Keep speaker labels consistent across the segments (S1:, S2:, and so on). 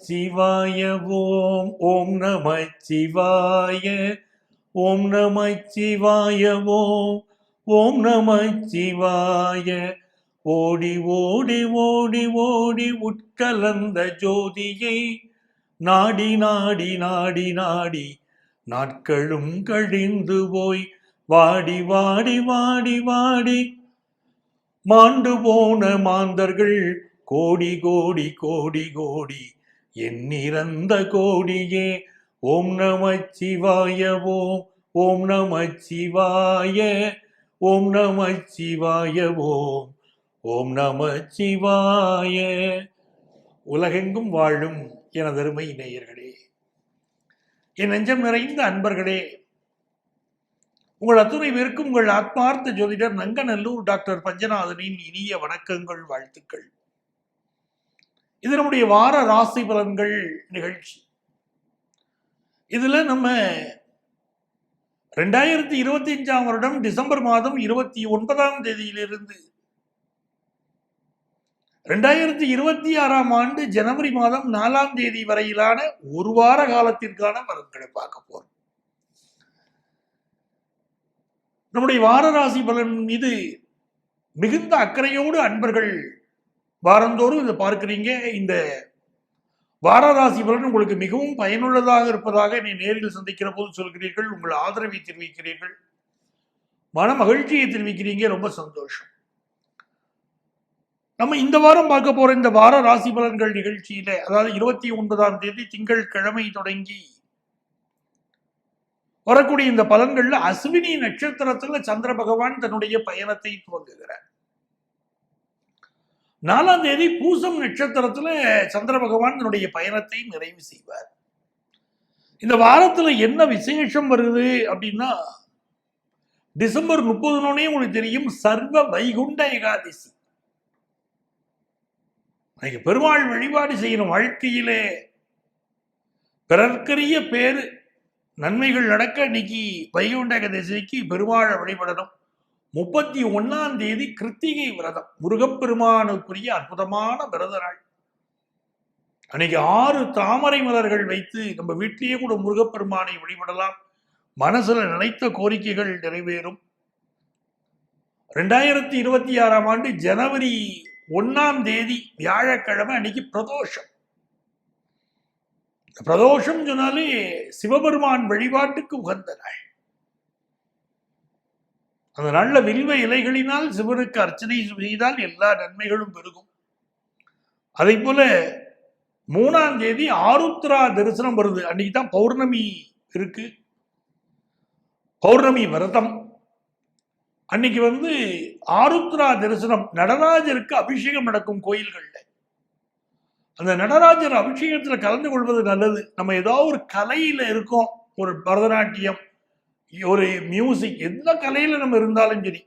S1: சிவாய. ஓம் ஓம் நம சிவாய. ஓம் நம சிவாய. ஓம் ஓம் நம சிவாய. ஓடி ஓடி ஓடி ஓடி உட்கலந்த ஜோதியை நாடி நாடி நாடி நாடி நாட்களும் கழிந்து போய் வாடி வாடி வாடி வாடி மாண்டு போன மாந்தர்கள் கோடி கோடி கோடி கோடி எண்ணிறந்த கோடியே. ஓம் நம சிவாய. ஓம் ஓம் நம சிவாய. ஓம் நம சிவாய. ஓம் ஓம் நம சிவாய. உலகெங்கும் வாழும் எனதருமை நேயர்களே, என் நெஞ்சம் நிறைந்த அன்பர்களே, உங்கள் அத்துணை பேருக்கும் உங்கள் ஆத்மார்த்த ஜோதிடர் நங்கநல்லூர் டாக்டர் பஞ்சநாதனின் இனிய வணக்கங்கள், வாழ்த்துக்கள். இது நம்முடைய வார ராசி பலன்கள் நிகழ்ச்சி. இதுல நம்ம 2025ஆம் வருடம் டிசம்பர் மாதம் 29ஆம் தேதியிலிருந்து 2026ஆம் ஆண்டு ஜனவரி மாதம் 4ஆம் தேதி வரையிலான ஒரு வார காலத்திற்கான பலன்களை பார்க்க போறோம். நம்முடைய வார ராசி பலன் மீது மிகுந்த அக்கறையோடு அன்பர்கள் வாரந்தோறும் இதை பார்க்கிறீங்க. இந்த வார ராசி பலன் உங்களுக்கு மிகவும் பயனுள்ளதாக இருப்பதாக என்னை நேரில் சந்திக்கிற போது சொல்கிறீர்கள். உங்கள் ஆதரவை தெரிவிக்கிறீர்கள், மன மகிழ்ச்சியை தெரிவிக்கிறீங்க. ரொம்ப சந்தோஷம். நம்ம இந்த வாரம் பார்க்க போற இந்த வார ராசி பலன்கள் நிகழ்ச்சியில, அதாவது 29ஆம் தேதி திங்கள் கிழமை தொடங்கி வரக்கூடிய இந்த பலன்கள்ல அஸ்வினி நட்சத்திரத்துல சந்திர பகவான் தன்னுடைய பயணத்தை துவங்குகிறார். 4ஆம் தேதி பூசம் நட்சத்திரத்துல சந்திர பகவான் தன்னுடைய பயணத்தை நிறைவு செய்வார். இந்த வாரத்துல என்ன விசேஷம் வருது அப்படின்னா, டிசம்பர் 30 உங்களுக்கு தெரியும் சர்வ வைகுண்ட ஏகாதசி. பெருமாள் வழிபாடு செய்யணும். வாழ்க்கையிலே பிறர்க்கரிய பேரு நன்மைகள் நடக்க இன்னைக்கு வைகுண்ட ஏகாதசிக்கு பெருமாளை வழிபடணும். 31ஆம் தேதி கிருத்திகை விரதம், முருகப்பெருமானுக்குரிய அற்புதமான விரத நாள். அன்னைக்கு 6 தாமரை மலர்கள் வைத்து நம்ம வீட்டிலேயே கூட முருகப்பெருமானை வழிபடலாம். மனசுல நினைத்த கோரிக்கைகள் நிறைவேறும். 2026ஆம் ஆண்டு ஜனவரி 1ஆம் தேதி வியாழக்கிழமை அன்னைக்கு பிரதோஷம். பிரதோஷம் சொன்னாலே சிவபெருமான் வழிபாட்டுக்கு உகந்த நாள். அந்த நாள்ல வில்வ இலைகளினால் சிவனுக்கு அர்ச்சனை செய்தால் எல்லா நன்மைகளும் பெருகும். அதே போல 3ஆம் தேதி ஆருத்ரா தரிசனம் வருது. அன்னைக்கு தான் பௌர்ணமி இருக்கு, பௌர்ணமி விரதம். அன்னைக்கு ஆருத்ரா தரிசனம், நடராஜருக்கு அபிஷேகம் நடக்கும் கோயில்கள்ல. அந்த நடராஜர் அபிஷேகத்துல கலந்து கொள்வது நல்லது. நம்ம ஏதாவது ஒரு கலையில இருக்கோம், ஒரு பரதநாட்டியம், ஒரு மியூசிக், எந்த கலையில நம்ம இருந்தாலும் சரி,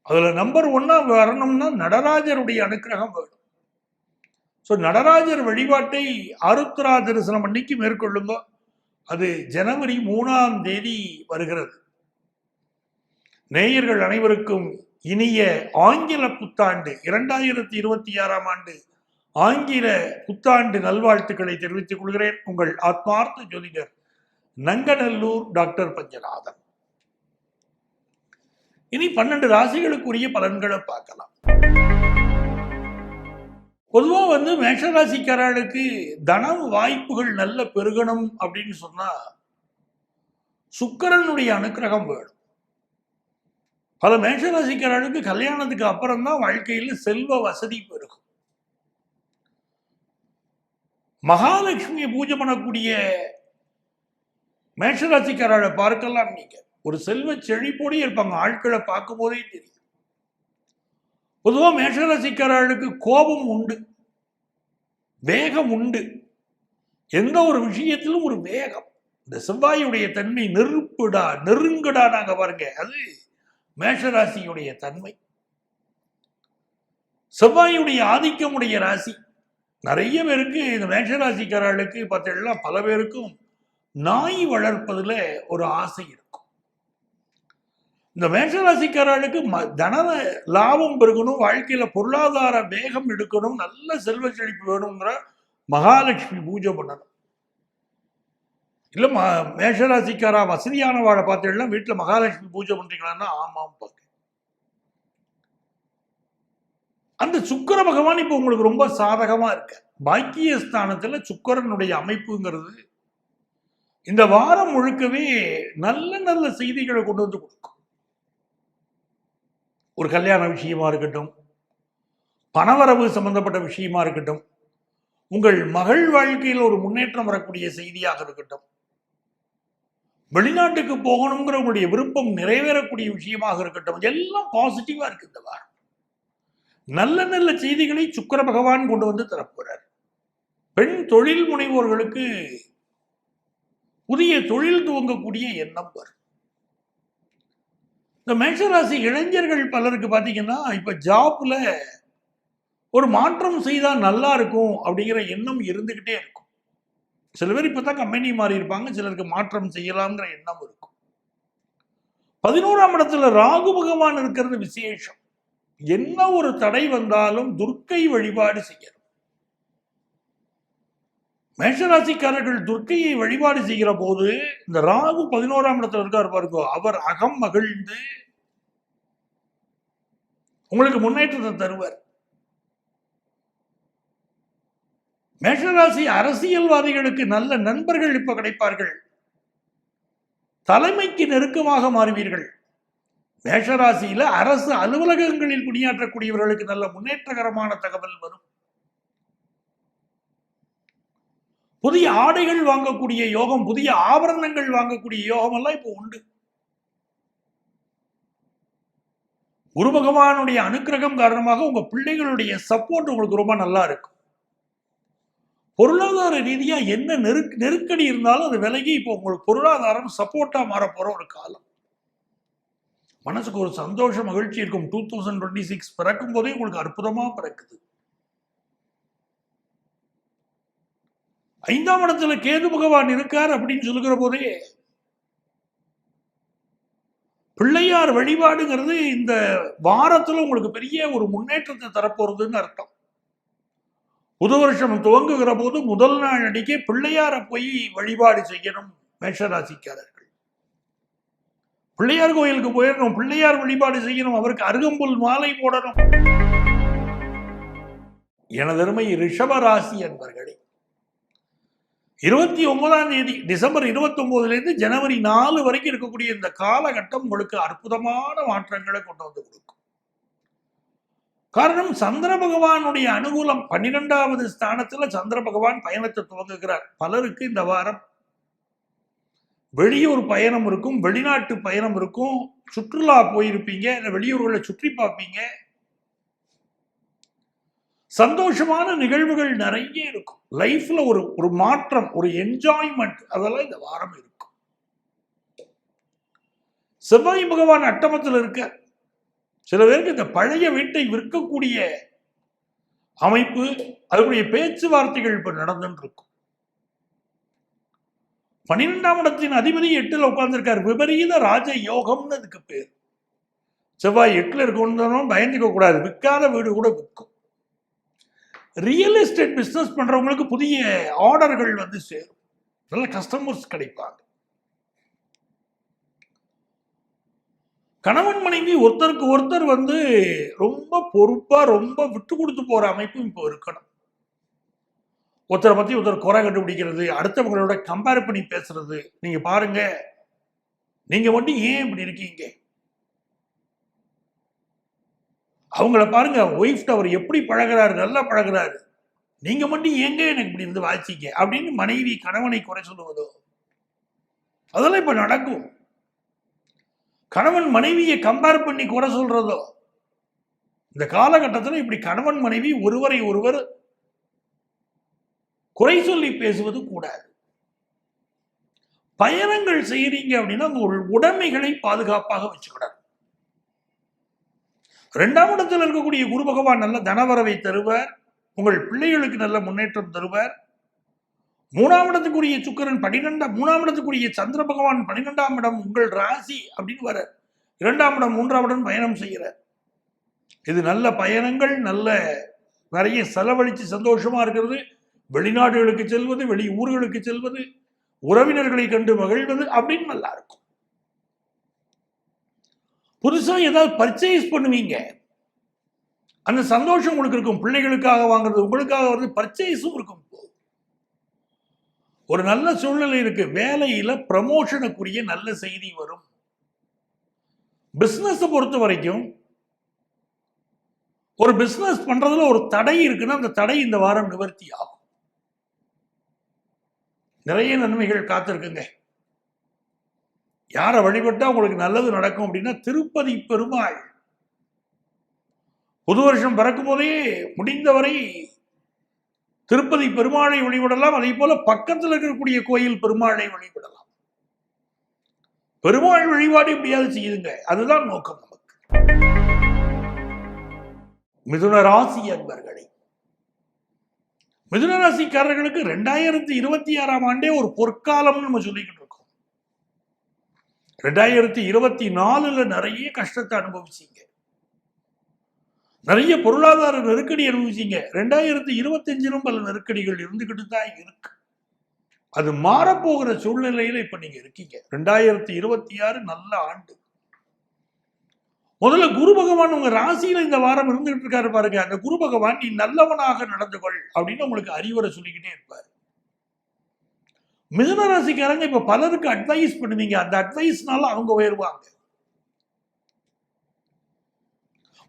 S1: அதுல நம்பர் 1 வரணும்னா நடராஜருடைய அனுக்கிரகம் வேணும். ஸோ நடராஜர் வழிபாட்டை ஆருத்ரா தரிசனம் அன்னைக்கு மேற்கொள்ளுங்க. அது ஜனவரி 3ஆம் தேதி வருகிறது. நேயர்கள் அனைவருக்கும் இனிய ஆங்கில புத்தாண்டு 2026ஆம் ஆண்டு ஆங்கில புத்தாண்டு நல்வாழ்த்துக்களை தெரிவித்துக் கொள்கிறேன். உங்கள் ஆத்மார்த்த ஜோதிடர் நங்கநல்லூர் டாக்டர் பஞ்சநாதன். இனி 12 ராசிகளுக்குரிய பலன்களை பார்க்கலாம். பொதுவா மேஷராசிக்காரர்களுக்கு தனம் வாய்ப்புகள் நல்ல பெருகணும் அப்படின்னு சொன்னா சுக்கிரனுடைய அனுக்கிரகம் வேணும். பல மேஷராசிக்காரர்களுக்கு கல்யாணத்துக்கு அப்புறம் தான் வாழ்க்கையில் செல்வ வசதி பெருகும். மகாலட்சுமியை பூஜை பண்ணக்கூடிய மேஷராசிக்காரர்களை பார்க்கலாம். நீங்க ஒரு செல்வ செழிப்போடே இருப்பாங்க. ஆட்களை பார்க்கும் போதே தெரியும். பொதுவாக மேஷராசிக்காரர்களுக்கு கோபம் உண்டு, வேகம் உண்டு. எந்த ஒரு விஷயத்திலும் ஒரு வேகம். இந்த செவ்வாயுடைய தன்மை நெருப்புடா, நெருங்குடா நாங்க பாருங்க, அது மேஷராசியுடைய தன்மை. செவ்வாயுடைய ஆதிக்கமுடைய ராசி. நிறைய பேருக்கு இந்த மேஷராசிக்காரர்களுக்கு பார்த்தீங்கன்னா பல பேருக்கும் நாய் வளர்ப்பதுல ஒரு ஆசை இருக்கும். இந்த மேஷராசிக்காரர்களுக்கு தன லாபம் பெருகணும், வாழ்க்கையில பொருளாதார வேகம் எடுக்கணும், நல்ல செல்வ செழிப்பு வேணுங்கிற மகாலட்சுமி பூஜை பண்ணணும். இல்ல மேஷராசிக்காரா வசதியான வாழை பார்த்தீங்கன்னா வீட்டுல மகாலட்சுமி பூஜை பண்றீங்களான்னா ஆமாம் பார்க்க. அந்த சுக்கிர பகவான் இப்ப உங்களுக்கு ரொம்ப சாதகமா இருக்க. பாக்கிய ஸ்தானத்துல சுக்கிரனுடைய அமைப்புங்கிறது இந்த வாரம் முழுக்கவே நல்ல நல்ல செய்திகளை கொண்டு வந்து கொடுக்கும். ஒரு கல்யாண விஷயமா இருக்கட்டும், பணவரவு சம்பந்தப்பட்ட விஷயமா இருக்கட்டும், உங்கள் மகள் வாழ்க்கையில் ஒரு முன்னேற்றம் வரக்கூடிய செய்தியாக இருக்கட்டும், வெளிநாட்டுக்கு போகணுங்கிற உங்களுடைய விருப்பம் நிறைவேறக்கூடிய விஷயமாக இருக்கட்டும், எல்லாம் பாசிட்டிவா இருக்கு. இந்த வாரம் நல்ல நல்ல செய்திகளை சுக்கிர பகவான் கொண்டு வந்து தரப்போறார். பெண் தொழில் முனைவோர்களுக்கு புதிய தொழில் துவங்கக்கூடிய எண்ணம் வரும். இந்த மேஷராசி இளைஞர்கள் பலருக்கு பார்த்தீங்கன்னா இப்ப ஜாப்ல ஒரு மாற்றம் செய்தா நல்லா இருக்கும் அப்படிங்கிற எண்ணம் இருந்துகிட்டே இருக்கும். சில பேர் இப்பதான் கம்பெனி மாறி இருப்பாங்க, சிலருக்கு மாற்றம் செய்யலாம்ங்கிற எண்ணம் இருக்கும். 11ஆம் இடத்துல ராகு பகவான் இருக்கிறது விசேஷம். என்ன ஒரு தடை வந்தாலும் துர்க்கை வழிபாடு செய்யணும். மேஷராசிக்காரர்கள் துர்க்கையை வழிபாடு செய்கிற போது இந்த ராகு 11ஆம் இடத்துல இருக்கார் பாருங்க, அவர் அகம் மகிழ்ந்து உங்களுக்கு முன்னேற்றத்தை தருவார். மேஷராசி அரசியல்வாதிகளுக்கு நல்ல நண்பர்கள் இப்ப கிடைப்பார்கள். தலைமைக்கு நெருக்கமாக மாறுவீர்கள். மேஷராசியில அரசு அலுவலகங்களில் பணியாற்றக்கூடியவர்களுக்கு நல்ல முன்னேற்றகரமான தகவல் வரும். புதிய ஆடைகள் வாங்கக்கூடிய யோகம், புதிய ஆபரணங்கள் வாங்கக்கூடிய யோகம் எல்லாம் இப்போ உண்டு. குரு பகவானுடைய அனுக்கிரகம் காரணமாக உங்க பிள்ளைகளுடைய சப்போர்ட் உங்களுக்கு ரொம்ப நல்லா இருக்கும். பொருளாதார ரீதியா என்ன நெருக்கடி இருந்தாலும் அது விலகி இப்போ உங்களுக்கு பொருளாதாரம் சப்போர்ட்டா மாற போற ஒரு காலம். மனசுக்கு ஒரு சந்தோஷ மகிழ்ச்சி இருக்கும். 2026 பிறக்கும் போதே உங்களுக்கு அற்புதமா பிறக்குது. 5ஆம் இடத்துல கேது பகவான் இருக்கார் அப்படின்னு சொல்லுகிற போதே பிள்ளையார் வழிபாடுங்கிறது இந்த வாரத்துல உங்களுக்கு பெரிய ஒரு முன்னேற்றத்தை தரப்போறதுன்னு அர்த்தம். புது வருஷம் துவங்குகிற போது முதல் நாள் அன்னைக்கே பிள்ளையார போய் வழிபாடு செய்யணும். மேஷராசிக்காரர்கள் பிள்ளையார் கோயிலுக்கு போயிடணும், பிள்ளையார் வழிபாடு செய்யணும், அவருக்கு அருகம்புல் மாலை போடணும். எனதருமை ரிஷபராசி என்பர்களே, 29ஆம் தேதி டிசம்பர் 29 ஜனவரி 4 வரைக்கும் இருக்கக்கூடிய இந்த காலகட்டம் உங்களுக்கு அற்புதமான மாற்றங்களை கொண்டு வந்து கொடுக்கும். காரணம், சந்திர பகவானுடைய அனுகூலம். 12வது ஸ்தானத்துல சந்திர பகவான் பயணத்தை துவங்குகிறார். பலருக்கு இந்த வாரம் வெளியூர் பயணம் இருக்கும், வெளிநாட்டு பயணம் இருக்கும், சுற்றுலா போயிருப்பீங்க, வெளியூர்களை சுற்றி பார்ப்பீங்க, சந்தோஷமான நிகழ்வுகள் நிறைய இருக்கும். லைஃப்ல ஒரு மாற்றம், ஒரு என்ஜாய்மெண்ட், அதெல்லாம் இந்த வாரம் இருக்கும். செவ்வாய் பகவான் அட்டமத்தில் இருக்க சில பேருக்கு இந்த பழைய வீட்டை விற்கக்கூடிய அமைப்பு, அதனுடைய பேச்சுவார்த்தைகள் இப்ப நடந்துட்டு இருக்கும். 12ஆம் இடத்தின் அதிபதி 8ல் உட்கார்ந்துருக்காரு. விபரீத ராஜ யோகம்னு அதுக்கு பேர். செவ்வாய் 8ல் இருக்கணும், பயந்துக்க கூடாது. விற்காத வீடு கூட விற்கும். ரியல் எஸ்டேட் பிசினஸ் பண்றவங்களுக்கு புதிய ஆர்டர்கள் வந்து சேரும், நல்ல கஸ்டமர்ஸ் கிடைப்பாங்க. கணவன் மனைவி ஒருத்தருக்கு ஒருத்தர் வந்து ரொம்ப பொறுப்பா ரொம்ப விட்டு கொடுத்து போற அமைப்பு இப்போ இருக்கணும். ஒருத்தரை பத்தி ஒருத்தர் குறை கண்டுபிடிக்கிறது, அடுத்தவங்களோட கம்பேர் பண்ணி பேசுறது. நீங்க பாருங்க, நீங்க மட்டும் ஏன் இப்படி இருக்கீங்க, அவங்கள பாருங்க ஒய்ஃப்ட் அவர் எப்படி பழகிறாரு, நல்லா பழகிறாரு, நீங்க மட்டும் ஏங்க எனக்கு இப்படி இருந்து வாய்ச்சிங்க அப்படின்னு மனைவி கணவனை குறை சொல்லுவதோ, அதெல்லாம் இப்ப நடக்கும். கணவன் மனைவியை கம்பேர் பண்ணி குறை சொல்றதோ, இந்த காலகட்டத்தில் இப்படி கணவன் மனைவி ஒருவரை ஒருவர் குறை சொல்லி பேசுவது கூடாது. பயணங்கள் செய்யறீங்க அப்படின்னா உங்கள் உடைமைகளை பாதுகாப்பாக வச்சுக்கிடணும். 2ஆம் இடத்தில் இருக்கக்கூடிய குரு பகவான் நல்ல தனவரவை தருவார், உங்கள் பிள்ளைகளுக்கு நல்ல முன்னேற்றம் தருவார். 3ஆம் இடத்துக்குரிய சுக்கிரன் 3ஆம் இடத்துக்குரிய சந்திர பகவான் 12ஆம் இடம் உங்கள் ராசி அப்படின்னு வர 2ஆம் இடம் 3ஆம் இடம் பயணம் செய்கிறார். இது நல்ல பயணங்கள், நல்ல நிறைய செலவழிச்சு சந்தோஷமா இருக்கிறது. வெளிநாடுகளுக்கு செல்வது, வெளி ஊர்களுக்கு செல்வது, உறவினர்களை கண்டு மகிழ்வது அப்படின்னு நல்லா இருக்கும். புதுசா ஏதாவது பர்ச்சேஸ் பண்ணுவீங்க, அந்த சந்தோஷம் உங்களுக்கு இருக்கும். பிள்ளைகளுக்காக வாங்குறது, உங்களுக்காக வருது, பர்ச்சேஸும் இருக்கும். ஒரு நல்ல சூழ்நிலை இருக்கு. வேலையில ப்ரமோஷனுக்குரிய நல்ல செய்தி வரும். பிசினஸ் பொறுத்த வரைக்கும் ஒரு பிசினஸ் பண்றதுல ஒரு தடை இருக்குன்னா அந்த தடை இந்த வாரம் நிவர்த்தி ஆகும். நிறைய நன்மைகள் காத்திருக்குங்க. யாரை வழிபட்டா உங்களுக்கு நல்லது நடக்கும் அப்படின்னா திருப்பதி பெருமாள். புது வருஷம் பிறக்கும் போதே முடிந்தவரை திருப்பதி பெருமாளை வழிபடலாம். அதே போல பக்கத்தில் இருக்கக்கூடிய கோயில் பெருமாளை வழிபடலாம். பெருமாள் வழிபாடு எப்படியாவது செய்யுங்க, அதுதான் நோக்கம் நமக்கு. மிதுன ராசி அன்பர்களே, மிதுன ராசிக்காரர்களுக்கு 2026ஆம் ஆண்டே ஒரு பொற்காலம் நம்ம சொல்லிக்கிட்டு இருக்கோம். 2024ல நிறைய கஷ்டத்தை அனுபவிச்சீங்க, நிறைய பொருளாதார நெருக்கடி அனுபவிச்சீங்க. 2025லும் பல நெருக்கடிகள் இருந்துகிட்டு தான் இருக்கு. அது மாறப்போகிற சூழ்நிலையில இப்ப நீங்க இருக்கீங்க. 2026 நல்ல ஆண்டு. முதல்ல குரு பகவான் உங்க ராசியில இந்த வாரம் இருந்துகிட்டு இருக்காரு பாருங்க. அந்த குரு பகவான் நீ நல்லவனாக நடந்து கொள் அப்படின்னு உங்களுக்கு அறிவுரை சொல்லிக்கிட்டே இருப்பாரு. மிதுன ராசிக்காரங்க இப்ப பலருக்கு அட்வைஸ் பண்ணுவீங்க. அந்த அட்வைஸ்னால அவங்க உயர்வாங்க.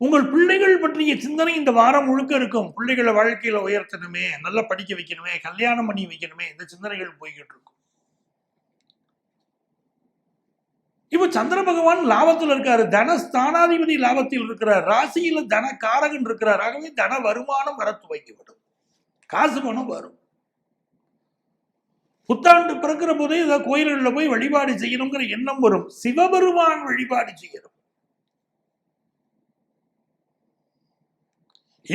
S1: உங்கள் பிள்ளைகள் பற்றிய சிந்தனை இந்த வாரம் முழுக்க இருக்கும். பிள்ளைகளை வாழ்க்கையில உயர்த்தணுமே, நல்லா படிக்க வைக்கணுமே, கல்யாணம் பண்ணி வைக்கணுமே, இந்த சிந்தனைகள் போய்கிட்டு இருக்கும். இப்ப சந்திர பகவான் லாபத்தில் இருக்காரு. தனஸ்தானாதிபதி லாபத்தில் இருக்கிறார். ராசியில தன காரகன் இருக்கிறார். ஆகவே தன வருமானம் வர துவங்கிவிடும். காசு பணம் வரும். புத்தாண்டு பிறக்கிற போதே ஏதாவது கோயில்களில் போய் வழிபாடு செய்யணுங்கிற எண்ணம் வரும். சிவபெருமான் வழிபாடு செய்யணும்.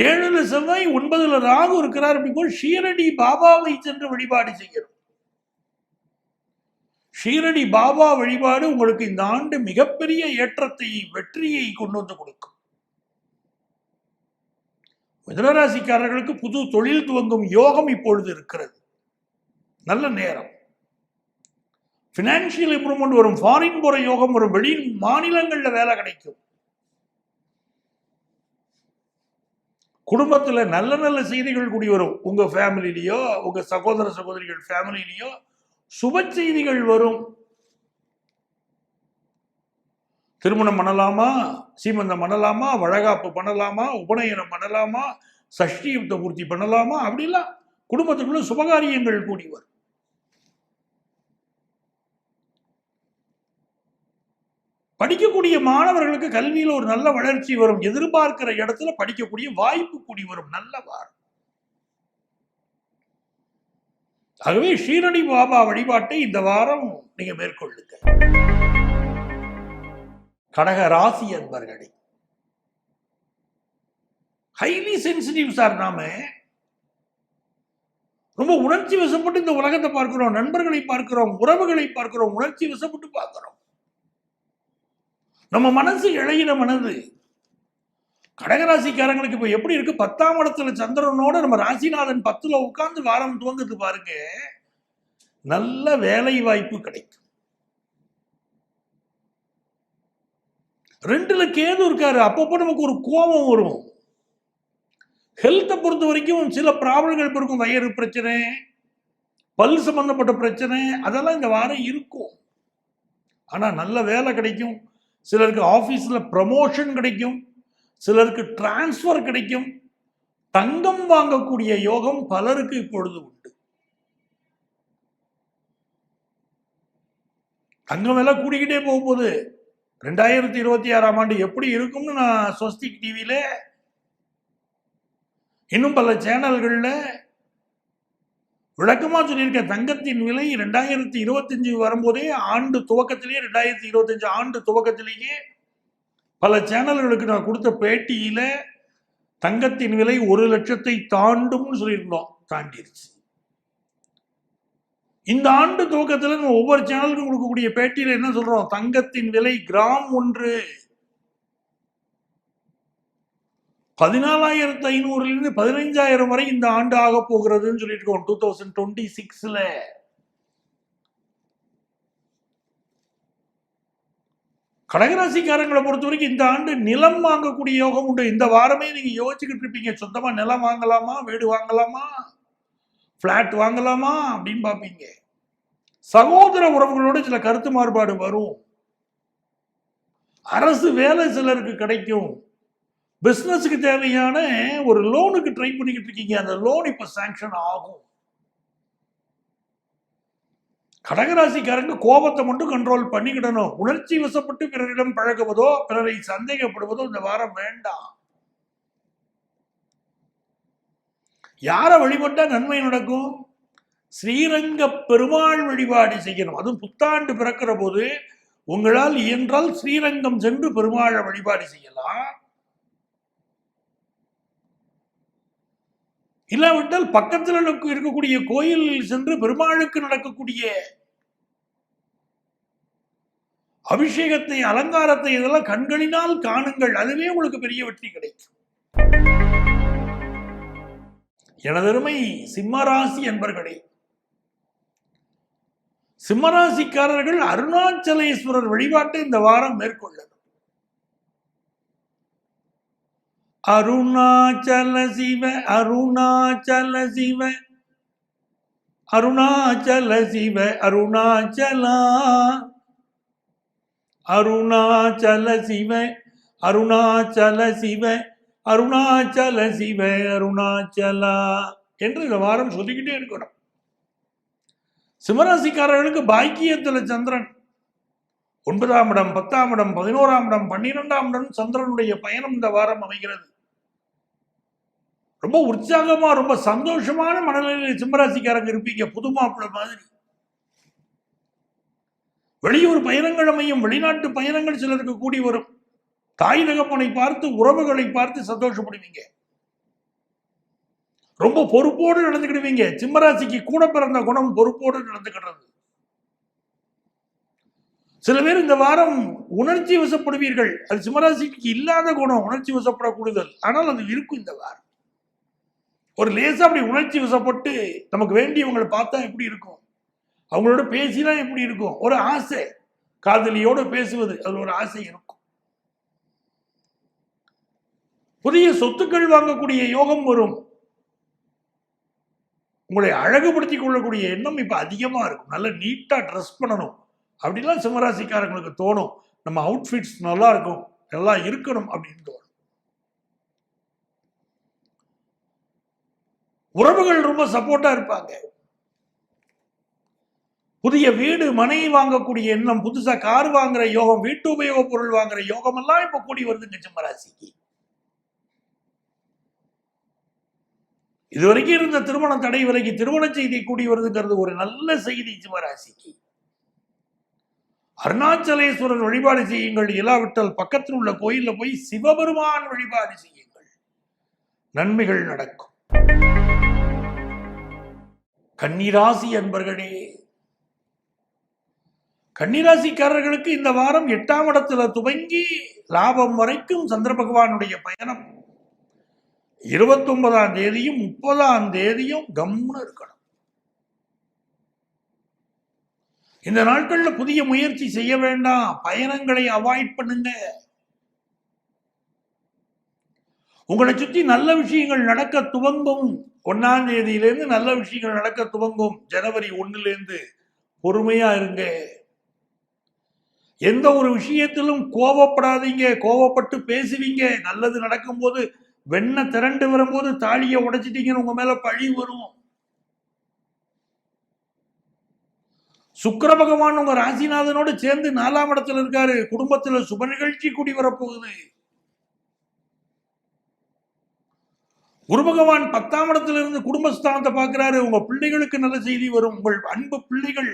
S1: 7ல செவ்வாய் 9ல ராகு இருக்கிறார். அப்படிப்போல் ஷீரடி பாபாவை சென்று வழிபாடு செய்யணும். ஷீரடி பாபா வழிபாடு உங்களுக்கு இந்த ஆண்டு மிகப்பெரிய ஏற்றத்தை, வெற்றியை கொண்டு வந்து கொடுக்கும். மிதுனராசிக்காரர்களுக்கு புது தொழில் துவங்கும் யோகம் இப்பொழுது இருக்கிறது. நல்ல நேரம். பினான்சியல் இம்ப்ரூவ்மெண்ட் வரும். ஃபாரின் போற யோகம் வரும். வெளி மாநிலங்கள்ல வேலை கிடைக்கும். குடும்பத்துல நல்ல நல்ல செய்திகள் கூடி வரும். உங்க ஃபேமிலியிலயோ, உங்க சகோதர சகோதரிகள் ஃபேமிலியிலயோ சுப செய்திகள் வரும். திருமணம் பண்ணலாமா, சீமந்தம் பண்ணலாமா, வழகாப்பு பண்ணலாமா, உபநயனம் பண்ணலாமா, சஷ்டி யுக்த பூர்த்தி பண்ணலாமா, அப்படிலாம் குடும்பத்துக்குள்ள சுபகாரியங்கள் கூடி வரும். படிக்கக்கூடிய மாணவர்களுக்கு கல்வியில் ஒரு நல்ல வளர்ச்சி வரும். எதிர்பார்க்கிற இடத்துல படிக்கக்கூடிய வாய்ப்பு கூடி வரும். நல்ல வாரம். ஆகவே ஷீரடி பாபா வழிபாட்டை இந்த வாரம் நீங்க மேற்கொள்ளுங்க. கடக ராசி அன்பர்களே, ஹைலி சென்சிட்டிவ் சார். நாம ரொம்ப உணர்ச்சி வசப்பட்டு இந்த உலகத்தை பார்க்கிறோம். நண்பர்களை பார்க்கிறோம், உறவுகளை பார்க்கிறோம், உணர்ச்சி வசப்பட்டு பார்க்கிறோம். நம்ம மனசு இழையின மனது. கடகராசிக்காரங்களுக்கு இப்ப எப்படி இருக்கு? 10ஆம் இடத்துல சந்திரனோட நம்ம ராசிநாதன் 10ல உட்கார்ந்து வாரம் துவங்குது பாருங்க. நல்ல வேலை வாய்ப்பு கிடைக்கும். 2ல கேது இருக்காரு. அப்பப்போ நமக்கு ஒரு கோபம் வரும். ஹெல்த்தை பொறுத்த வரைக்கும் சில ப்ராப்ளங்கள் இருக்கும். வயிறு பிரச்சனை, பல் சம்பந்தப்பட்ட பிரச்சனை, அதெல்லாம் இந்த வாரம் இருக்கும். ஆனா நல்ல வேலை கிடைக்கும். சிலருக்கு ஆபீஸ்ல ப்ரமோஷன் கிடைக்கும். சிலருக்கு டிரான்ஸ்பர் கிடைக்கும். தங்கம் வாங்கக்கூடிய யோகம் பலருக்கு இப்பொழுது உண்டு. தங்கம் எல்லாம் கூடிக்கிட்டே போகும்போது 2026ஆம் ஆண்டு எப்படி இருக்கும்னு நான் ஸ்வஸ்திக் டிவியில இன்னும் பல சேனல்கள்ல விளக்கமா சொல்லியிருக்கேன். தங்கத்தின் விலை 2025 வரும்போதே ஆண்டு துவக்கத்திலேயே 2025 ஆண்டு துவக்கத்திலேயே பல சேனல்களுக்கு நான் கொடுத்த பேட்டியில தங்கத்தின் விலை 1 லட்சத்தை தாண்டும்னு சொல்லியிருந்தோம். தாண்டிருச்சு. இந்த ஆண்டு துவக்கத்தில் நம்ம ஒவ்வொரு சேனலுக்கும் கொடுக்கக்கூடிய பேட்டியில என்ன சொல்றோம்? தங்கத்தின் விலை கிராம் 1 14,500 15,000 வரை இந்த ஆண்டு ஆக போகிறதுன்னு சொல்லிட்டு இருக்கோம் 2026ல. கடகராசிக்காரங்களை பொறுத்த வரைக்கும் இந்த ஆண்டு நிலம் வாங்கக்கூடிய யோகம் உண்டு. இந்த வாரமே நீங்க யோசிச்சுக்கிட்டு இருப்பீங்க, சொந்தமா நிலம் வாங்கலாமா, வீடு வாங்கலாமா, பிளாட் வாங்கலாமா அப்படின்னு பாப்பீங்க. சகோதர உறவுகளோட சில கருத்து மாறுபாடு வரும். அரசு வேலை சிலருக்கு கிடைக்கும். பிசினஸுக்கு தேவையான ஒரு லோனுக்கு ட்ரை பண்ணிக்கிட்டு இருக்கீங்க, அந்த லோன் இப்ப சாங்ஷன் ஆகும். கடகராசிக்காரங்க கோபத்தை மட்டும் கண்ட்ரோல் பண்ணிக்கிடணும். உணர்ச்சி வசப்பட்டு பிறரிடம் பழகுவதோ பிறரை சந்தேகப்படுவதோ இந்த வாரம் வேண்டாம். யார வழிபட்டா நன்மை நடக்கும்? ஸ்ரீரங்க பெருமாள் வழிபாடு செய்யணும். அதுவும் புத்தாண்டு பிறக்கிற போது உங்களால் இயன்றால் ஸ்ரீரங்கம் சென்று பெருமாளை வழிபாடு செய்யலாம். இல்லாவிட்டால் பக்கத்தில் இருக்கக்கூடிய கோயிலில் சென்று பெருமாளுக்கு நடக்கக்கூடிய அபிஷேகத்தை, அலங்காரத்தை இதெல்லாம் கண்களினால் காணுங்கள். அதுவே உங்களுக்கு பெரிய வெற்றி கிடைக்கும். எனதருமை சிம்மராசி என்பர்களே, சிம்மராசிக்காரர்கள் அருணாச்சலேஸ்வரர் வழிபாட்டை இந்த வாரம் மேற்கொள்ளணும். அருணாச்சல சிவ அருணாச்சல சிவ அருணாச்சல சிவ அருணாச்சலா அருணாச்சல சிவ அருணாச்சல சிவ அருணாச்சல சிவ அருணாச்சலா என்று இந்த வாரம் சொல்லிக்கிட்டே இருக்கணும். சிம்மராசிக்காரர்களுக்கு பாக்கியத்துல சந்திரன் 9ஆம் இடம், 10ஆம் இடம், 11ஆம் இடம், 12ஆம் இடம் சந்திரனுடைய பயணம் இந்த வாரம் அமைகிறது. ரொம்ப உற்சாகமா, ரொம்ப சந்தோஷமான மனநிலையில் சிம்மராசிக்காரங்க இருப்பீங்க. புது மாப்பிள்ளை மாதிரி. வெளியூர் பயணங்கள் அமையும். வெளிநாட்டு பயணங்கள் சிலருக்கு கூடி வரும். தாய் தகப்பனை பார்த்து, உறவுகளை பார்த்து சந்தோஷப்படுவீங்க. ரொம்ப பொறுப்போடு நடந்துக்கிடுவீங்க. சிம்மராசிக்கு கூட பிறந்த குணம் பொறுப்போடு நடந்துக்கிறது. சில பேர் இந்த வாரம் உணர்ச்சி வசப்படுவீர்கள். அது சிம்மராசிக்கு இல்லாத குணம், உணர்ச்சி வசப்படக்கூடுதல். ஆனால் அது இருக்கும் இந்த வாரம். ஒரு லேசா அப்படி உணர்ச்சி வசப்பட்டு நமக்கு வேண்டியவங்களை பார்த்தா எப்படி இருக்கும், அவங்களோட பேசினா எப்படி இருக்கும், ஒரு ஆசை, காதலியோடு பேசுவது, அதுல ஒரு ஆசை இருக்கும். புதிய சொத்துக்கள் வாங்கக்கூடிய யோகம் வரும். உங்களை அழகுபடுத்திக் கொள்ளக்கூடிய எண்ணம் இப்ப அதிகமா இருக்கும். நல்ல நீட்டா ட்ரெஸ் பண்ணணும் அப்படிலாம் சிம்மராசிக்காரங்களுக்கு தோணும். நம்ம அவுட்ஃபிட்ஸ் நல்லா இருக்கும், நல்லா இருக்கணும் அப்படின்னு தோணும். உறவுகள் ரொம்ப சப்போர்ட்டா இருப்பாங்க. புதிய வீடு மனை வாங்கக்கூடிய எண்ணம், புதுசா கார் வாங்குற யோகம், வீட்டு உபயோக பொருள் வாங்குற யோகம் எல்லாம் இப்ப கூடி வருதுங்க சிம்மராசிக்கு. இதுவரைக்கும் இருந்த திருமண தடை விலகி திருமண செய்தி கூடி வருதுங்கிறது ஒரு நல்ல செய்தி சிம்மராசிக்கு. அருணாச்சலேஸ்வரர் வழிபாடு செய்யுங்கள். இல்லாவிட்டால் பக்கத்தில் உள்ள கோயில்ல போய் சிவபெருமான் வழிபாடு செய்யுங்கள், நன்மைகள் நடக்கும். கன்னிராசி அன்பர்களே, கன்னிராசிக்காரர்களுக்கு இந்த வாரம் 8ஆம் இடத்துல துவங்கி லாபம் வரைக்கும் சந்திர பகவானுடைய பயணம். 29ஆம் தேதியும் 30ஆம் தேதியும் கம்முன்னு இருக்கணும். இந்த நாட்கள்ல புதிய முயற்சி செய்ய வேண்டாம். பயணங்களை அவாய்ட் பண்ணுங்க. உங்களை சுற்றி நல்ல விஷயங்கள் நடக்க துவங்கும். 1ஆம் தேதியிலிருந்து நல்ல விஷயங்கள் நடக்க துவங்கும். ஜனவரி 1லேருந்து பொறுமையா இருங்க. எந்த ஒரு விஷயத்திலும் கோபப்படாதீங்க. கோபப்பட்டு பேசுவீங்க. நல்லது நடக்கும் போது வெண்ண திரண்டு வரும்போது தாலியை உடைச்சிட்டீங்கன்னு உங்க மேல பழி வரும். சுக்கிர பகவான் உங்க ராசிநாதனோடு சேர்ந்து 4ஆம் இடத்துல இருக்காரு. குடும்பத்துல சுப நிகழ்ச்சி கூடி வரப்போகுது. குரு பகவான் 10ஆம் இடத்துல இருந்து குடும்பஸ்தானத்தை பார்க்கிறாரு. உங்க பிள்ளைகளுக்கு நல்ல செய்தி வரும். உங்கள் அன்பு பிள்ளைகள்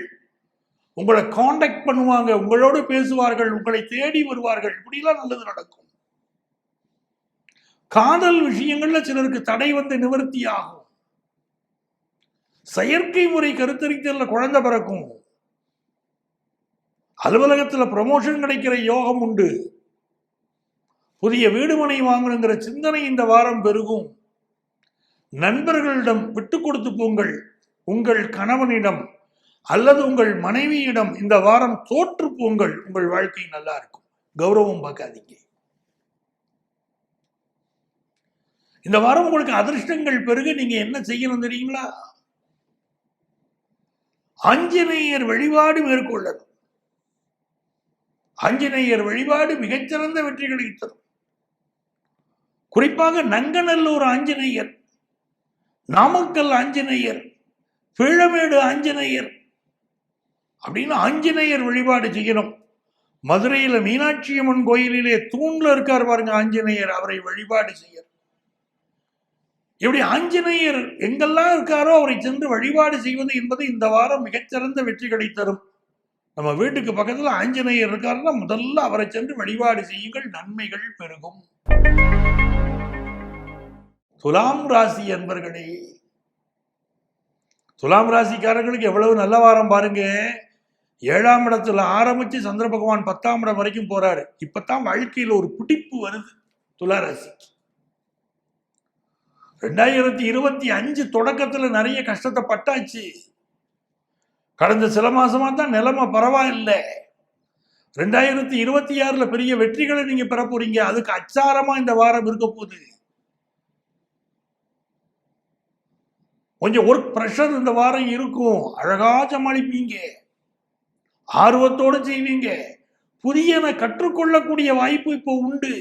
S1: உங்களை காண்டாக்ட் பண்ணுவாங்க, உங்களோடு பேசுவார்கள், உங்களை தேடி வருவார்கள். இப்படிலாம் நல்லது நடக்கும். காதல் விஷயங்கள்ல சிலருக்கு தடை வந்து நிவர்த்தி ஆகும். செயற்கை முறை கருத்தரித்தல்ல குழந்தை பிறக்கும். அலுவலகத்துல ப்ரமோஷன் கிடைக்கிற யோகம் உண்டு. புதிய வீடு மனை வாங்கணுங்கிற சிந்தனை இந்த வாரம் பெருகும். நண்பர்களிடம் விட்டு கொடுத்து போங்கள். உங்கள் கணவனிடம் அல்லது உங்கள் மனைவியிடம் இந்த வாரம் தோற்று போங்கள். உங்கள் வாழ்க்கை நல்லா இருக்கும். கௌரவம் பார்க்காதீங்க. இந்த வாரம் உங்களுக்கு அதிர்ஷ்டங்கள் பெருக நீங்க என்ன செய்யணும் தெரியுங்களா? ஆஞ்சநேயர் வழிபாடு மேற்கொள்ளணும். ஆஞ்சநேயர் வழிபாடு மிகச்சிறந்த வெற்றிகளை தரும். குறிப்பாக நங்கநல்லூர் ஆஞ்சநேயர், நாமக்கல் ஆஞ்சநேயர், பீளமேடு ஆஞ்சநேயர் அப்படின்னு ஆஞ்சநேயர் வழிபாடு செய்யணும். மதுரையில மீனாட்சி அம்மன் கோயிலிலே தூண்ல இருக்கார் பாருங்க ஆஞ்சநேயர், அவரை வழிபாடு செய்யணும். இப்படி ஆஞ்சநேயர் எங்கெல்லாம் இருக்காரோ அவரை சென்று வழிபாடு செய்வது என்பது இந்த வாரம் மிகச்சிறந்த வெற்றிகளை தரும். நம்ம வீட்டுக்கு பக்கத்துல ஆஞ்சநேயர் இருக்காருன்னா முதல்ல அவரை சென்று வழிபாடு செய்யுங்கள், நன்மைகள் பெருகும். துலாம் ராசி அன்பர்களே, துலாம் ராசிக்காரர்களுக்கு எவ்வளவு நல்ல வாரம் பாருங்க. 7ஆம் இடத்துல ஆரம்பிச்சு சந்திர பகவான் 10ஆம் இடம் வரைக்கும் போறாரு. இப்பதான் வாழ்க்கையில ஒரு பிடிப்பு வருது துலா ராசிக்கு. 2025 தொடக்கத்துல நிறைய கஷ்டத்தை பட்டாச்சு. கடந்த சில மாசமா தான் நிலைமை பரவாயில்லை. 2026 பெரிய வெற்றிகளை நீங்க பெற போறீங்க. அதுக்கு அச்சாரமா இந்த வாரம் இருக்க போகுது. கொஞ்சம் ஒர்க் பிரஷர் இந்த வாரம் இருக்கும். அழகா சமாளிப்பீங்க, ஆர்வத்தோடு செய்வீங்க. புதியன கற்றுக்கொள்ளக்கூடிய வாய்ப்பு இப்போ உண்டு.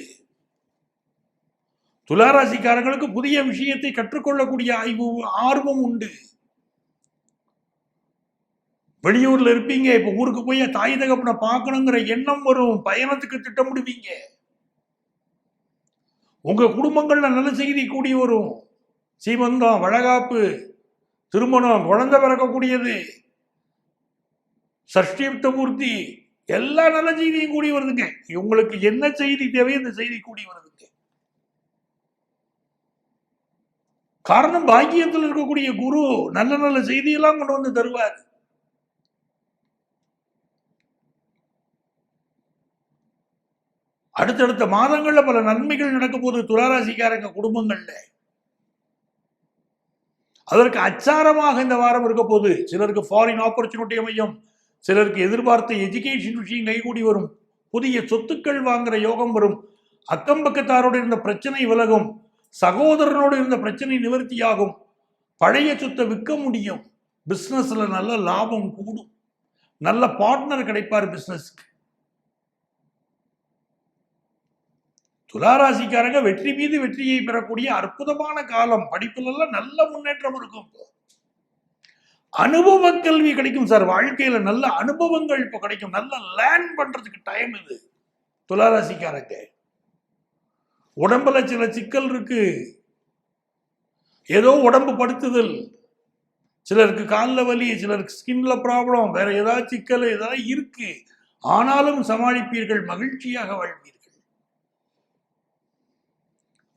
S1: துளாராசிக்காரங்களுக்கு புதிய விஷயத்தை கற்றுக்கொள்ளக்கூடிய ஆர்வம் உண்டு. வெளியூர்ல இருப்பீங்க, இப்ப ஊருக்கு போய் தாய் தகப்பனை பார்க்கணுங்கிற எண்ணம் வரும். பயணத்துக்கு திட்டமிடுவீங்க. உங்க குடும்பங்கள்ல நல்ல செய்தி கூடி வரும். சீமந்தம், வளகாப்பு, திருமணம், குழந்தை பிறக்கக்கூடியது, சஷ்டியுக்த பூர்த்தி, எல்லா நல்ல செய்தியும் கூடி வருதுங்க. உங்களுக்கு என்ன செய்தி தேவையோ இந்த செய்தி கூடி வருதுங்க. காரணம் பாக்கியத்தில் இருக்கக்கூடிய குரு நல்ல நல்ல செய்தியெல்லாம் கொண்டு வந்து தருவார். அடுத்தடுத்த மாதங்கள்ல பல நன்மைகள் நடக்க போது துளாராசிக்காரங்க குடும்பங்கள்ல. அதற்கு அச்சாரமாக இந்த வாரம் இருக்க போது சிலருக்கு ஃபாரின் ஆப்பர்ச்சுனிட்டி அமையும், சிலருக்கு எதிர்பார்த்த எஜுகேஷன் விஷயம் கைகூடி வரும், புதிய சொத்துக்கள் வாங்குற யோகம் வரும், அக்கம் பக்கத்தாரோடு இருந்த பிரச்சனை விலகும், சகோதரனோடு இருந்த பிரச்சனை நிவர்த்தியாகும், பழைய சொத்தை விற்க முடியும், பிசினஸ்ல நல்ல லாபம் கூடும், நல்ல பார்ட்னர் கிடைப்பார் பிசினஸ்க்கு. துளாராசிக்காரங்க வெற்றி மீது வெற்றியை பெறக்கூடிய அற்புதமான காலம். படிப்புல நல்ல முன்னேற்றம் இருக்கும். அனுபவ கல்வி கிடைக்கும் சார். வாழ்க்கையில நல்ல அனுபவங்கள் இப்போ கிடைக்கும். நல்ல லேர்ன் பண்றதுக்கு டைம் இது துளாராசிக்காரங்க. உடம்புல சில சிக்கல் இருக்கு, ஏதோ உடம்பு படுத்துதல், சிலருக்கு காலில் வலி, சிலருக்கு ஸ்கின்ல ப்ராப்ளம், வேற ஏதாவது சிக்கல் ஏதாவது இருக்கு. ஆனாலும் சமாளிப்பீர்கள், மகிழ்ச்சியாக வாழ்வீர்கள்.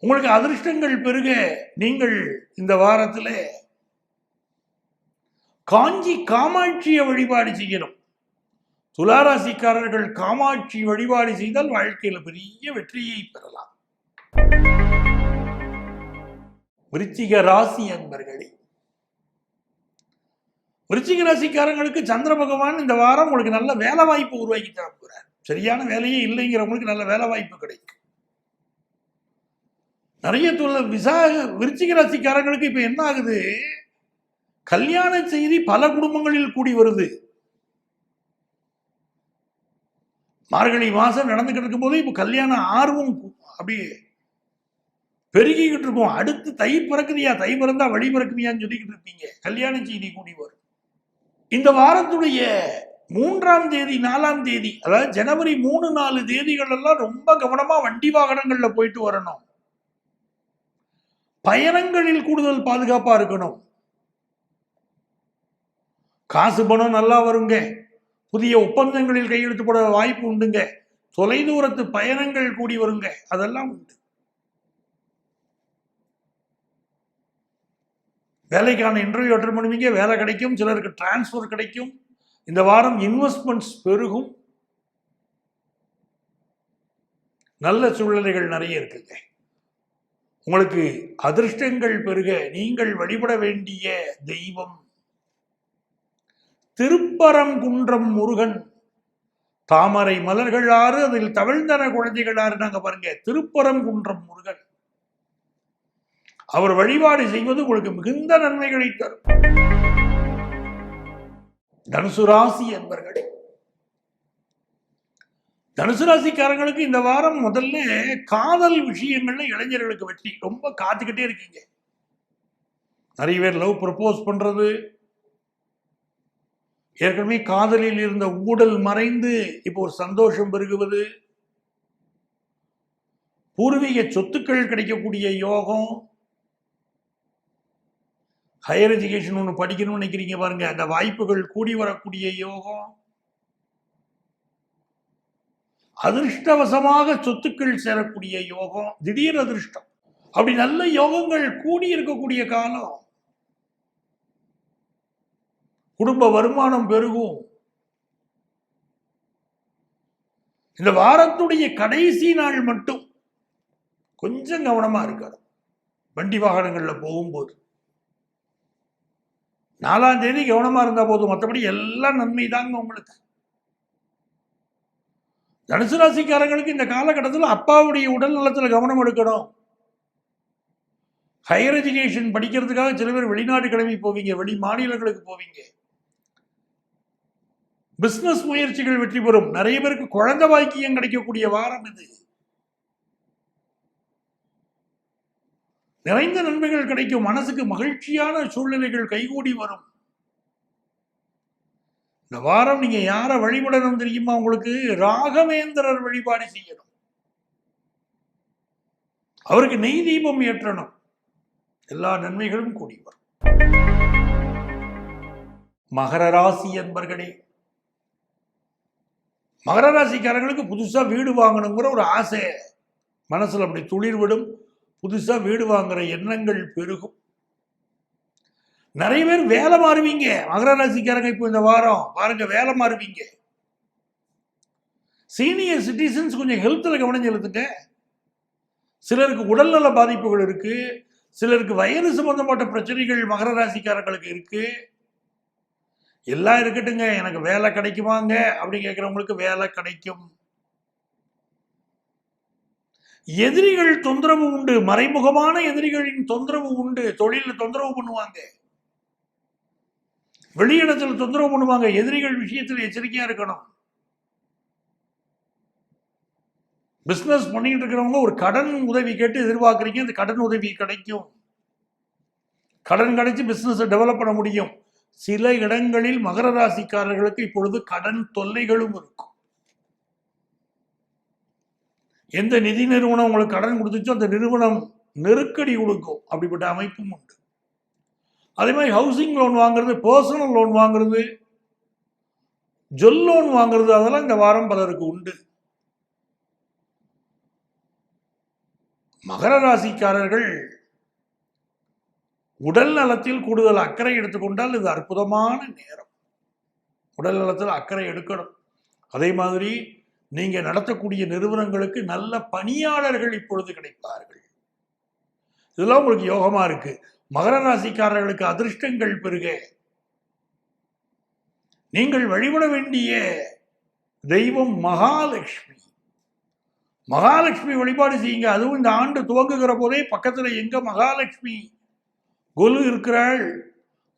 S1: உங்களுக்கு அதிர்ஷ்டங்கள் பெருக நீங்கள் இந்த வாரத்துல காஞ்சி காமாட்சியை வழிபாடு செய்யணும். துளாராசிக்காரர்கள் காமாட்சி வழிபாடு செய்தால் வாழ்க்கையில பெரிய வெற்றியை பெறலாம். விருச்சிக ராசி அன்பர்களே, விருச்சிக ராசிக்காரங்களுக்கு சந்திர பகவான் இந்த வாரம் உங்களுக்கு நல்ல வேலை வாய்ப்பு உருவாக்கி தர போறார். சரியான வேலையே இல்லைங்கிறவங்களுக்கு நல்ல வேலை வாய்ப்பு கிடைக்கும். நிறைய விருச்சிக ராசிக்காரங்களுக்கு இப்ப என்ன ஆகுது, கல்யாண செய்தி பல குடும்பங்களில் கூடி வருது. மார்கழி மாசம் நடந்துகிட்டு இருக்கும் போது இப்ப கல்யாண ஆர்வம் அப்படியே பெருகிக்கிட்டு இருக்கும். அடுத்து தை பிறக்குதியா, தை பிறந்தா வழி பிறக்குதியான்னு சொல்லிக்கிட்டு இருப்பீங்க. கல்யாண செய்தி கூடி வரும். இந்த வாரத்துடைய 3ஆம் தேதி 4ஆம் தேதி, அதாவது ஜனவரி 3-4 தேதிகள் எல்லாம் ரொம்ப கவனமா வண்டி வாகனங்கள்ல போயிட்டு வரணும். பயணங்களில் கூடுதல் பாதுகாப்பா இருக்கணும். காசு பணம் நல்லா வருங்க. புதிய ஒப்பந்தங்களில் கையெழுத்து போட வாய்ப்பு உண்டுங்க. தொலைதூரத்து பயணங்கள் கூடி வருங்க, அதெல்லாம் உண்டு. வேலைக்கான இன்டர்வியூ அட்டெண்ட் பண்ணுவீங்க, வேலை கிடைக்கும். சிலருக்கு டிரான்ஸ்பர் கிடைக்கும். இந்த வாரம் இன்வெஸ்ட்மெண்ட்ஸ் பெருகும். நல்ல சூழ்நிலைகள் நிறைய இருக்குங்க. உங்களுக்கு அதிர்ஷ்டங்கள் பெருக நீங்கள் வழிபட வேண்டிய தெய்வம் திருப்பரங்குன்றம் முருகன். தாமரை மலர்கள் ஆறு, அதில் தவழ்ந்தன குழந்தைகள் ஆறு. நாங்க பாருங்க, திருப்பரங்குன்றம் முருகன். அவர் வழிபாடு செய்வது உங்களுக்கு மிகுந்த நன்மைகளை தரும். தனுசு ராசி என்பர்களே, தனுசு ராசிக்காரங்களுக்கு இந்த வாரம் முதல்ல காதல் விஷயங்கள்ல இளைஞர்களுக்கு வெற்றி. ரொம்ப காத்துக்கிட்டே இருக்கீங்க. நிறைய பேர் லவ் ப்ரப்போஸ் பண்றது, ஏற்கனவே காதலில் இருந்த ஊடல் மறைந்து இப்போ ஒரு சந்தோஷம் பெருகுவது, பூர்வீக சொத்துக்கள் கிடைக்கக்கூடிய யோகம், ஹையர் எஜுகேஷன் ஒன்று படிக்கணும்னு நினைக்கிறீங்க பாருங்க, அந்த வாய்ப்புகள் கூடி வரக்கூடிய யோகம், அதிர்ஷ்டவசமாக சொத்துக்கள் சேரக்கூடிய யோகம், திடீர் அதிர்ஷ்டம், அப்படி நல்ல யோகங்கள் கூடி இருக்கக்கூடிய காலம். குடும்ப வருமானம் பெருகும். இந்த வாரத்துடைய கடைசி நாள் மட்டும் கொஞ்சம் கவனமா இருக்காது. வண்டி வாகனங்கள்ல போகும்போது 4ஆம் தேதி கவனமா இருந்தா போதும், மற்றபடி எல்லாம் நன்மை தாங்க உங்களுக்கு. தனுசு ராசிக்காரங்களுக்கு இந்த காலகட்டத்தில் அப்பாவுடைய உடல் நலத்துல கவனம் எடுக்கணும். ஹையர் எஜுகேஷன் படிக்கிறதுக்காக சில பேர் வெளிநாடு கிளம்பி போவீங்க, வெளி மாநிலங்களுக்கு போவீங்க. பிசினஸ் முயற்சிகள் வெற்றி பெறும். நிறைய பேருக்கு குழந்தை பாக்கியம் கிடைக்கக்கூடிய வாரம் இது. நிறைந்த நன்மைகள் கிடைக்கும். மனசுக்கு மகிழ்ச்சியான சூழ்நிலைகள் கைகூடி வரும். இந்த வாரம் நீங்க யாரை வழிபடணும் தெரியுமா? உங்களுக்கு ராகவேந்திரர் வழிபாடு செய்யணும். அவருக்கு நெய் தீபம் ஏற்றணும். எல்லா நன்மைகளும் கூடி வரும். மகர ராசி என்பர்களே, மகர ராசிக்காரங்களுக்கு புதுசா வீடு வாங்கணுங்கிற ஒரு ஆசை மனசுல அப்படி துளிர்விடும். புதுசா வீடு வாங்குற எண்ணங்கள் பெருகும். நிறைய பேர் வேலை மாறுவீங்க. மகர ராசிக்காரங்க இப்போ இந்த வாரம் பாருங்க, வேலை மாறுவீங்க. சீனியர் சிட்டிசன்ஸ் கொஞ்சம் ஹெல்த்ல கவனம் செலுத்துங்க. சிலருக்கு உடல்நல பாதிப்புகள் இருக்கு, சிலருக்கு வயது சம்பந்தப்பட்ட பிரச்சனைகள் மகர ராசிக்காரங்களுக்கு இருக்கு. எல்லாம் இருக்கட்டுங்க, எனக்கு வேலை கிடைக்குமாங்க அப்படின்னு கேட்கிறவங்களுக்கு வேலை கிடைக்கும். எதிரிகள் தொந்தரவு உண்டு, மறைமுகமான எதிரிகளின் தொந்தரவு உண்டு. தொழில தொந்தரவு பண்ணுவாங்க, வெளியிடத்தில் தொந்தரவு பண்ணுவாங்க. எதிரிகள் விஷயத்தில் எச்சரிக்கையா இருக்கணும். பிசினஸ் பண்ணிட்டு இருக்கிறவங்க ஒரு கடன் உதவி கேட்டு எதிர்பார்க்குறீங்க, அந்த கடன் உதவி கிடைக்கும். கடன் கிடைச்சி பிசினஸ் டெவலப் பண்ண முடியும். சில இடங்களில் மகர ராசிக்காரர்களுக்கு இப்பொழுது கடன் தொல்லைகளும் இருக்கும். எந்த நிதி நிறுவனம் உங்களுக்கு கடன் கொடுத்துச்சோ அந்த நிறுவனம் நெருக்கடி கொடுக்கும். அப்படிப்பட்ட அமைப்பும் உண்டு. அதே மாதிரி ஹவுசிங் லோன் வாங்குறது, பர்சனல் லோன் வாங்குறது, ஜொல் லோன் வாங்குறது, அதெல்லாம் இந்த வாரம் பலருக்கு உண்டு. மகர ராசிக்காரர்கள் உடல் நலத்தில் கூடுதல் அக்கறை எடுத்துக்கொண்டால் இது அற்புதமான நேரம். உடல் நலத்தில் அக்கறை எடுக்கணும். அதே மாதிரி நீங்க நடத்தக்கூடிய நிறுவனங்களுக்கு நல்ல பணியாளர்கள் இப்பொழுது கிடைப்பார்கள். இதெல்லாம் உங்களுக்கு யோகமா இருக்கு. மகர ராசிக்காரர்களுக்கு அதிர்ஷ்டங்கள் பெருக நீங்கள் வழிபட வேண்டிய தெய்வம் மகாலட்சுமி. மகாலட்சுமி வழிபாடு செய்யுங்க. அதுவும் இந்த ஆண்டு துவங்குகிற போதே பக்கத்துல எங்க மகாலட்சுமி கொலு இருக்கிறாள்,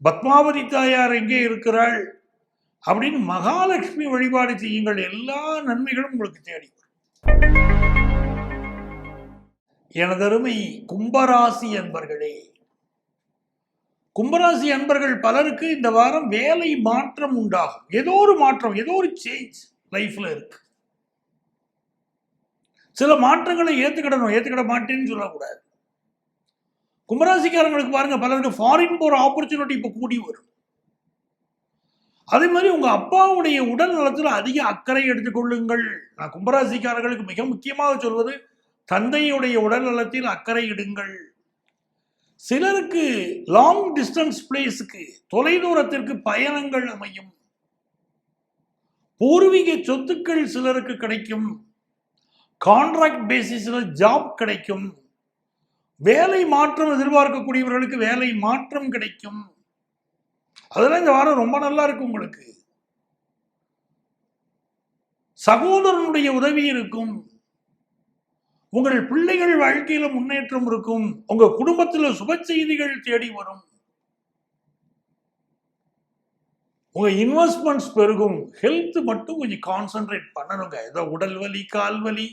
S1: பத்மாவதி தாயார் எங்கே இருக்கிறாள் அப்படின்னு மகாலட்சுமி வழிபாடு செய்யுங்கள். எல்லா நன்மைகளும் உங்களுக்கு தேடி வரும். எனதருமை கும்பராசி அன்பர்களே, கும்பராசி அன்பர்கள் பலருக்கு இந்த வாரம் வேலை மாற்றம் உண்டாகும். ஏதோ ஒரு மாற்றம், ஏதோ ஒரு சேஞ்ச் லைஃப்ல இருக்கு. சில மாற்றங்களை ஏத்துக்கிடணும், ஏத்துக்கிட மாட்டேன்னு சொல்லக்கூடாது. கும்பராசிக்காரங்களுக்கு பாருங்க, பலருக்கு ஃபாரின் போற ஆப்பர்ச்சுனிட்டி இப்ப கூடி வரும். அதே மாதிரி உங்க அப்பாவுடைய உடல் நலத்தில் அதிக அக்கறை எடுத்துக்கொள்ளுங்கள். நான் கும்பராசிக்காரர்களுக்கு மிக முக்கியமாக சொல்வது, தந்தையுடைய உடல் நலத்தில் அக்கறை இடுங்கள். சிலருக்கு லாங் டிஸ்டன்ஸ் பிளேஸுக்கு, தொலைதூரத்திற்கு பயணங்கள் அமையும். பூர்வீக சொத்துக்கள் சிலருக்கு கிடைக்கும். கான்ட்ராக்ட் பேசிஸ்ல ஜாப் கிடைக்கும். வேலை மாற்றம் எதிர்பார்க்கக்கூடியவர்களுக்கு வேலை மாற்றம் கிடைக்கும். அதெல்லாம் இந்த வாரம் ரொம்ப நல்லா இருக்கு. உங்களுக்கு சகோதரனுடைய உதவி இருக்கும். உங்கள் பிள்ளைகள் வாழ்க்கையில முன்னேற்றம் இருக்கும். உங்க குடும்பத்தில் சுப செய்திகள் தேடி வரும். உங்க இன்வெஸ்ட்மெண்ட்ஸ் பெருகும். ஹெல்த் மட்டும் கொஞ்சம் கான்சென்ட்ரேட் பண்ணணுங்க. ஏதோ உடல் வலி, கால் வலி,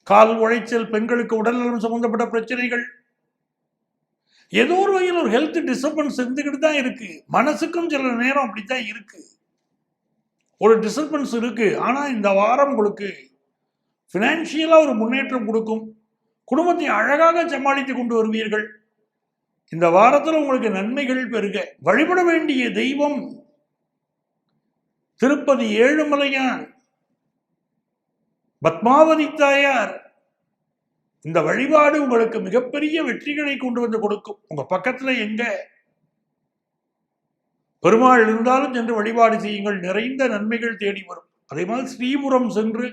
S1: கால் உளைச்சல், பெண்களுக்கு உடல்நலம் சம்பந்தப்பட்ட பிரச்சனைகள், ஏதோ ஒரு வகையில் ஒரு ஹெல்த் டிஸ்டர்பன்ஸ் இருந்துகிட்டு தான் இருக்கு. மனசுக்கும் சில நேரம் அப்படித்தான் இருக்கு, ஒரு டிஸ்டர்பன்ஸ் இருக்கு. ஆனா இந்த வாரம் உங்களுக்கு பினான்சியலா ஒரு முன்னேற்றம் கொடுக்கும். குடும்பத்தை அழகாக சமாளித்து கொண்டு வருவீர்கள். இந்த வாரத்தில் உங்களுக்கு நன்மைகள் பெருக. வழிபட வேண்டிய தெய்வம் திருப்பதி ஏழுமலையான், பத்மாவதி தாயார். இந்த வழிபாடு உங்களுக்கு மிகப்பெரிய வெற்றிகளை கொண்டு வந்து கொடுக்கும். உங்க பக்கத்துல எங்க பெருமாள் இருந்தாலும் சென்று வழிபாடு செய்யுங்கள். நிறைந்த நன்மைகள் தேடி வரும். அதே மாதிரி ஸ்ரீபுரம் சென்று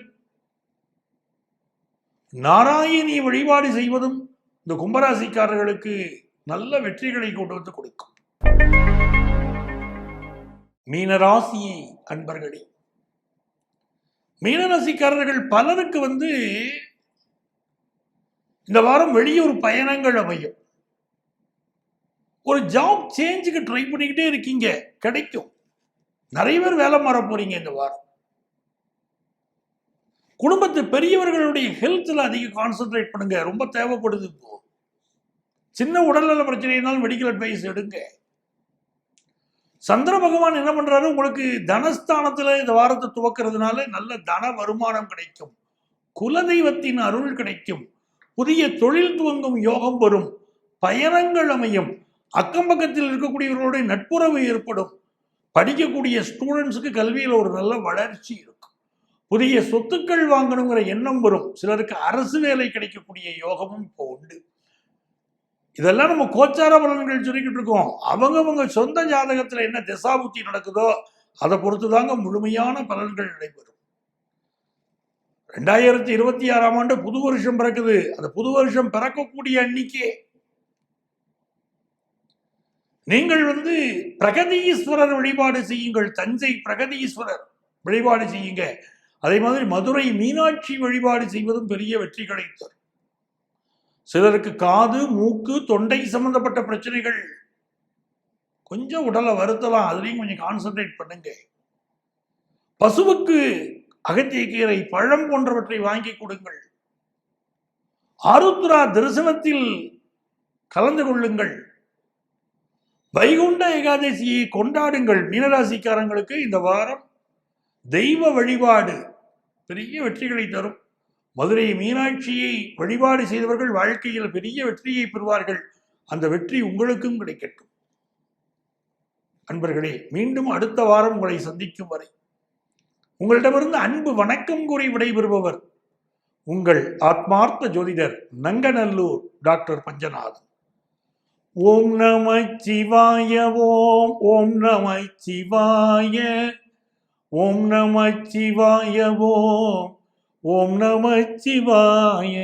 S1: நாராயணி வழிபாடு செய்வதும் இந்த கும்பராசிக்காரர்களுக்கு நல்ல வெற்றிகளை கொண்டு வந்து கொடுக்கும். மீனராசி அன்பர்களே, மீனராசிக்காரர்கள் பலருக்கு இந்த வாரம் வெளியூர் பயணங்கள் அமையும். ஒரு ஜாப் சேஞ்சுக்கு ட்ரை பண்ணிக்கிட்டே இருக்கீங்க, கிடைக்கும். நிறைய பேர் வேலை மாற போறீங்க இந்த வாரம். குடும்பத்து பெரியவர்களுடைய ஹெல்த்ல அதிக கான்சென்ட்ரேட் பண்ணுங்க, ரொம்ப தேவைப்படுது. இப்போ சின்ன உடல்நல பிரச்சனைனாலும் மெடிக்கல் அட்வைஸ் எடுங்க. சந்திர பகவான் என்ன பண்றாரு, உங்களுக்கு தனஸ்தானத்துல இந்த வாரத்தை துவக்கிறதுனால நல்ல தன வருமானம் கிடைக்கும். குலதெய்வத்தின் அருள் கிடைக்கும். புதிய தொழில் துவங்கும் யோகம் வரும். பயணங்கள் அமையும். அக்கம் பக்கத்தில் இருக்கக்கூடியவர்களுடைய நட்புறவு ஏற்படும். படிக்கக்கூடிய ஸ்டூடெண்ட்ஸுக்கு கல்வியில் ஒரு நல்ல வளர்ச்சி இருக்கும். புதிய சொத்துக்கள் வாங்கணுங்கிற எண்ணம் வரும். சிலருக்கு அரசு வேலை கிடைக்கக்கூடிய யோகமும் இப்போ உண்டு. இதெல்லாம் நம்ம கோச்சார பலன்கள் சொல்லிக்கிட்டு இருக்கோம். அவங்க சொந்த ஜாதகத்துல என்ன திசாபுத்தி நடக்குதோ அதை பொறுத்துதாங்க முழுமையான பலன்கள் நடைபெறும். 2026ஆம் ஆண்டு புது வருஷம் பிறக்குது. அந்த புது வருஷம் பிறக்கக்கூடிய அன்னைக்கே நீங்கள் பிரகதீஸ்வரர் வழிபாடு செய்யுங்கள். தஞ்சை பிரகதீஸ்வரர் வழிபாடு செய்யுங்க. அதே மாதிரி மதுரை மீனாட்சி வழிபாடு செய்வதும் பெரிய வெற்றிகளை தரும். சிலருக்கு காது, மூக்கு, தொண்டை சம்பந்தப்பட்ட பிரச்சனைகள் கொஞ்சம் உடலை வருத்தலாம். அதுலயும் கொஞ்சம் கான்சென்ட்ரேட் பண்ணுங்க. பசுவுக்கு அகத்திய கீரை, பழம் போன்றவற்றை வாங்கி கொடுங்கள். ஆருத்ரா தரிசனத்தில் கலந்து கொள்ளுங்கள். வைகுண்ட ஏகாதசியை கொண்டாடுங்கள். மீனராசிக்காரங்களுக்கு இந்த வாரம் தெய்வ வழிபாடு பெரிய வெற்றிகளை தரும். மதுரை மீனாட்சியை வழிபாடு செய்தவர்கள் வாழ்க்கையில் பெரிய வெற்றியை பெறுவார்கள். அந்த வெற்றி உங்களுக்கும் கிடைக்கட்டும். அன்பர்களே, மீண்டும் அடுத்த வாரம் உங்களை சந்திக்கும் வரை உங்களிடமிருந்து அன்பு வணக்கம் கூறி விடைபெறுபவர் உங்கள் ஆத்மார்த்த ஜோதிடர் நங்கநல்லூர் டாக்டர் பஞ்சநாதன். ஓம் நம சிவாய. ஓம் ஓம் நம சிவாய. ஓம் நம சிவாய. ஓம் ஓம் நம சிவாய.